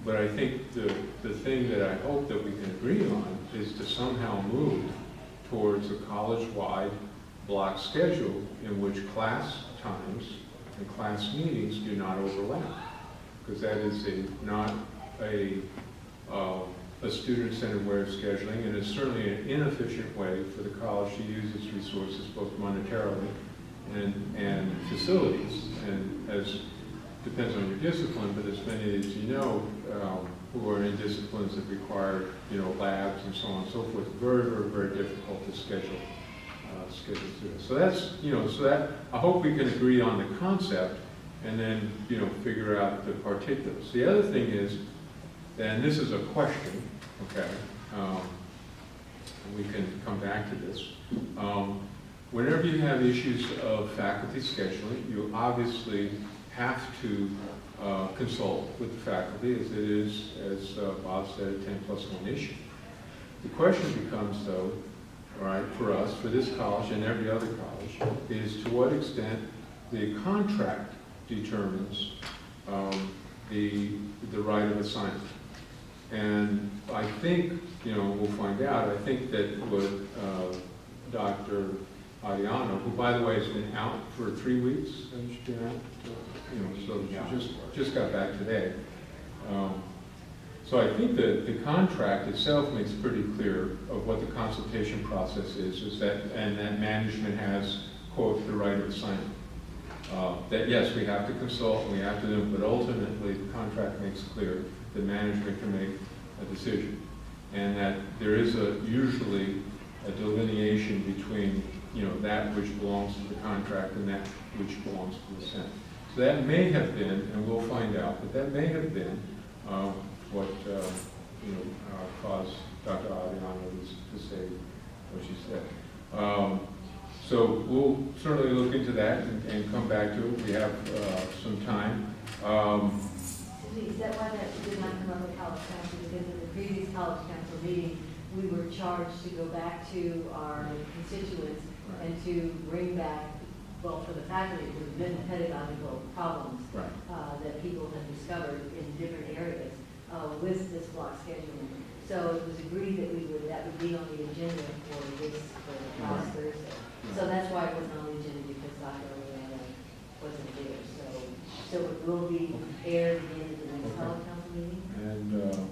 But I think the thing that I hope that we can agree on is to somehow move towards a college-wide block schedule in which class times and class meetings do not overlap, because that is not a student-centered way of scheduling, and it's certainly an inefficient way for the college to use its resources, both monetarily and facilities. And as depends on your discipline, but as many as you know who are in disciplines that require labs and so on and so forth, very, very, very difficult to schedule to. So that's so that I hope we can agree on the concept and then figure out the particulars. The other thing is, and this is a question, okay, and we can come back to this. Whenever you have issues of faculty scheduling, you obviously have to consult with the faculty, as it is, as Bob said, a 10+1 issue. The question becomes, though, all right, for us, for this college and every other college, is to what extent the contract determines the right of assignment. And I think, we'll find out, I think that what Dr. Ariano, who by the way has been out for 3 weeks, has she been out? So she just got back today. So I think that the contract itself makes pretty clear of what the consultation process is that, and that management has, quote, the right of assignment. That yes, we have to consult and we have to do it, but ultimately the contract makes clear that management can make a decision. And that there is usually a delineation between that which belongs to the contract and that which belongs to the Senate. So that may have been, and we'll find out, but that may have been what caused Dr. Ariano to say what she said. So we'll certainly look into that and come back to it. We have some time. Is that why that did not come up at college council? Because in the previous college council meeting, we were charged to go back to our constituents and to bring back, well, for the faculty, there have been pedagogical problems that people have discovered in different areas with this block scheduling. So it was agreed that that would be on the agenda for last Thursday. So that's why it wasn't on the agenda, because Dr. Ariano wasn't there. So it will be aired at the end of the next college council meeting. And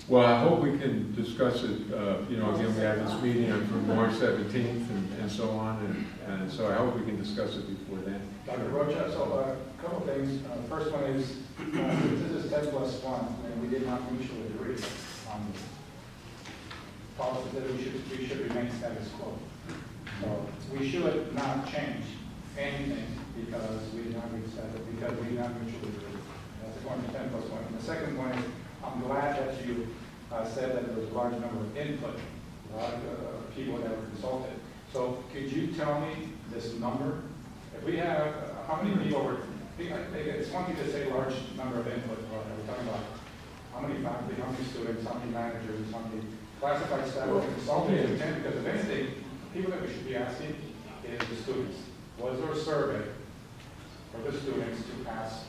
well, I hope we can discuss it. Again, we have this meeting on from March 17th and so on, and so I hope we can discuss it before then. Dr. Rocha, so a couple things. First one is, this is 10+1, and we did not mutually agree on this policy that we should remain status quo. So we should not change anything because we did not reach that, because we did not mutually agree. That's the one, 10+1. And the second one is, I'm glad that you said that there was a large number of input, a lot of people that were consulted. So could you tell me this number? If we have, how many people were, it's one thing to say large number of input, but we're talking about how many faculty, how many students, how many managers, how many classified staff were consulted to attend, because if anything, people that we should be asking is the students. Was there a survey for the students to ask?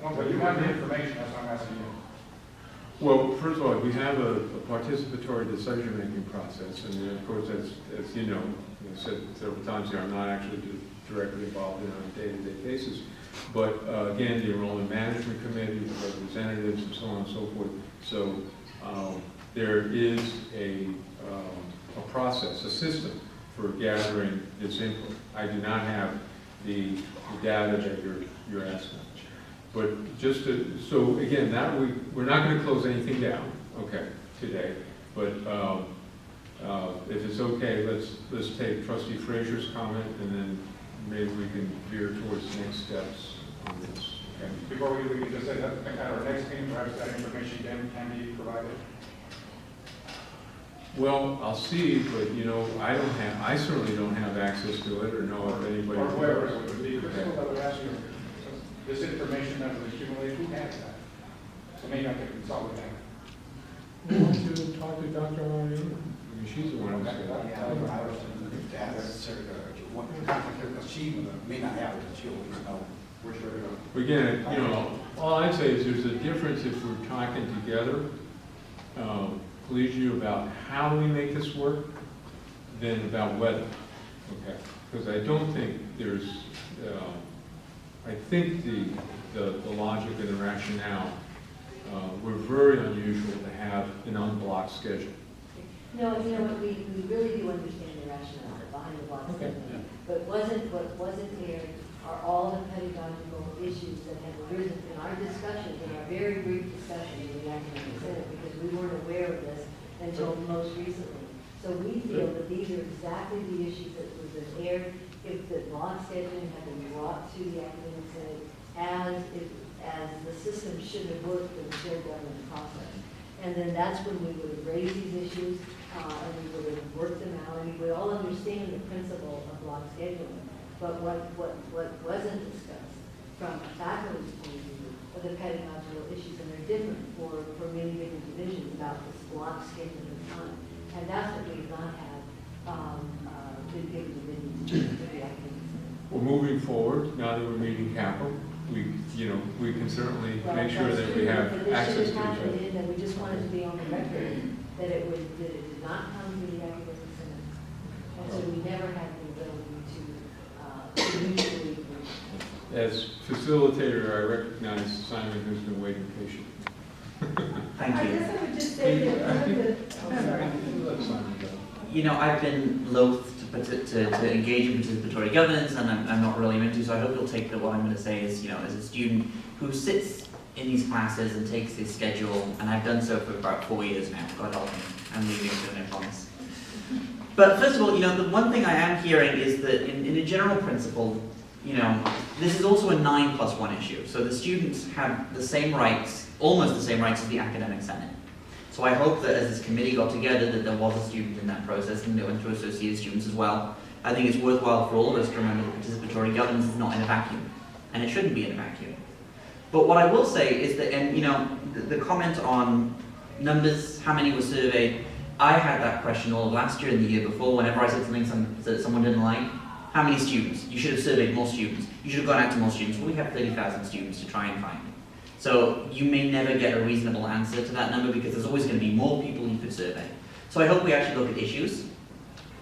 But you have the information, that's what I'm asking you. Well, first of all, we have a participatory decision-making process, and of course, as you know, I've said several times here, I'm not actually directly involved in it on a day-to-day basis. But again, the enrollment management committee, the representatives, and so on and so forth. So there is a process, a system for gathering this input. I do not have the data that you're asking. But just to, so again, that we're not going to close anything down, okay, today. But if it's okay, let's take Trustee Frazier's comment, and then maybe we can veer towards next steps on this. Okay. Before we can just say that at our next meeting, perhaps that information can be provided. Well, I'll see, but I certainly don't have access to it or know if anybody. Or whoever it would be. Crystal, I would ask you, this information that was accumulated, who has that? So maybe I can consult with that. You want to talk to Dr. Ariano? I mean, she's the one who said that. Yeah, I was to ask her, what conflict, because she may not have it, but she'll always know. We're sure to go. Again, all I'd say is there's a difference if we're talking together, collegially, about how we make this work than about whether. Okay, because I don't think there's, I think the logic and the rationale were very unusual to have an unblocked schedule. No, you know what, we really do understand the rationale behind the block Okay. schedule. But what wasn't clear are all the pedagogical issues that have arisen in our discussions, in our very brief discussion in the academic senate, because we weren't aware of this until most recently. So we feel that these are exactly the issues that was aired if the block scheduling had been brought to the academic senate as the system should have worked in the shared government process. And then that's when we would have raised these issues, and we would have worked them out, and we would all understand the principle of block scheduling. But what wasn't discussed from a faculty's point of view are the pedagogical issues, and they're different for many different divisions about this block scheduling time. And that's what we've not had been given to the academic senate. Well, moving forward, now that we're meeting capital, we can certainly make sure that we have access to each other. And we just wanted to be on the record that it did not come to the academic senate. And so we never had the ability to mutually agree. As facilitator, I recognize Simon, who's been waiting patiently. I Thank you. guess I would just say that one of the, I'm sorry. Let Simon go. You know, I've been loath to engage in participatory governance, and I'm not really meant to, so I hope you'll take what I'm going to say as, as a student who sits in these classes and takes this schedule, and I've done so for about 4 years now, God help me, I'm leaving soon, I promise. But first of all, the one thing I am hearing is that in a general principle, this is also a 9+1 issue, so the students have the same rights, almost the same rights as the academic senate. So I hope that as this committee got together that there was a student in that process and they went through associated students as well. I think it's worthwhile for all of us to remember that participatory governance is not in a vacuum, and it shouldn't be in a vacuum. But what I will say is that, and the comment on numbers, how many were surveyed, I had that question all of last year and the year before whenever I said something that someone didn't like. How many students? You should have surveyed more students. You should have gone out to more students. Well, we have 30,000 students to try and find. So you may never get a reasonable answer to that number because there's always going to be more people you could survey. So I hope we actually look at issues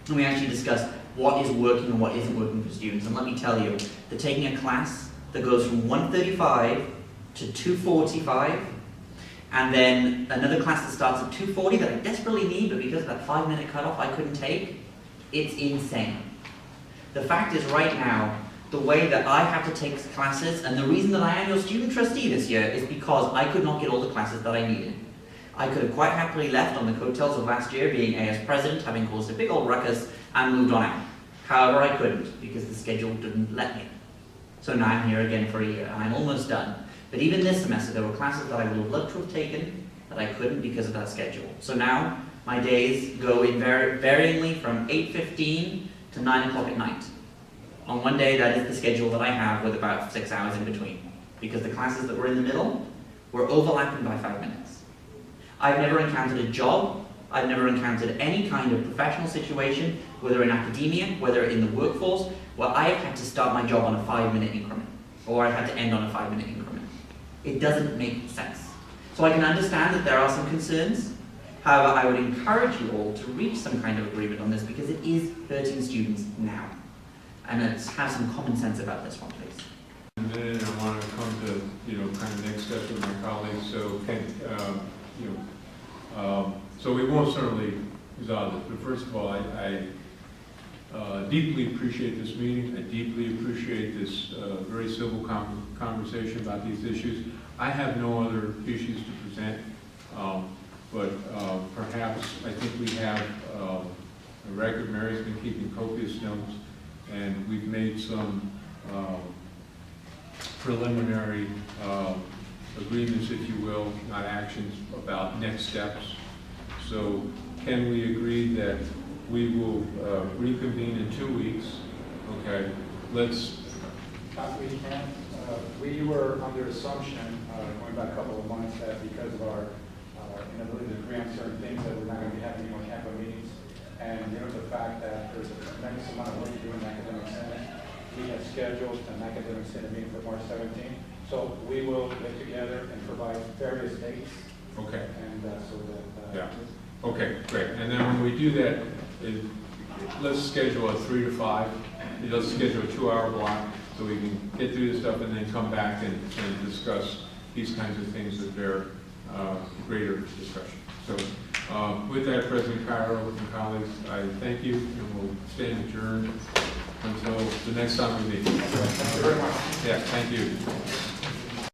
and we actually discuss what is working and what isn't working for students. And let me tell you that taking a class that goes from 135 to 245 and then another class that starts at 240 that I desperately need, but because of that 5-minute cutoff I couldn't take, it's insane. The fact is right now, the way that I have to take classes, and the reason that I am your student trustee this year is because I could not get all the classes that I needed. I could have quite happily left on the coattails of last year being AS president, having caused a big old ruckus, and moved on out. However, I couldn't because the schedule didn't let me. So now I'm here again for a year, and I'm almost done. But even this semester, there were classes that I would have loved to have taken that I couldn't because of that schedule. So now my days go in varyingly from 8:15 to 9 o'clock at night. On one day, that is the schedule that I have with about 6 hours in between, because the classes that were in the middle were overlapping by 5 minutes. I've never encountered a job, I've never encountered any kind of professional situation, whether in academia, whether in the workforce, where I have had to start my job on a 5-minute increment, or I've had to end on a 5-minute increment. It doesn't make sense. So I can understand that there are some concerns. However, I would encourage you all to reach some kind of agreement on this because it is hurting students now. And let's have some common sense about this one, please. And then I want to come to, kind of next steps with my colleagues. So, so we won't certainly resolve this. But first of all, I deeply appreciate this meeting. I deeply appreciate this very civil conversation about these issues. I have no other issues to present, but perhaps I think we have a record. Mary's been keeping copious notes. And we've made some preliminary agreements, if you will, not actions, about next steps. So can we agree that we will reconvene in 2 weeks? Okay, let's... We were under assumption, going back a couple of months, that because of our inability to agree on certain things, that we're not going to be having any more capital meetings. And the fact that there's a tremendous amount of work to do in the academic senate, we have scheduled an academic senate meeting for March 17th. So we will get together and provide various dates. Okay. And so that... yeah. Okay, great. And then when we do that, let's schedule a 3 to 5. Let's schedule a 2-hour block so we can get through this stuff and then come back and discuss these kinds of things that bear greater discussion. So with that, President Cairo and colleagues, I thank you, and we'll stand adjourned until the next time we meet. Thank you very much. Yeah, thank you.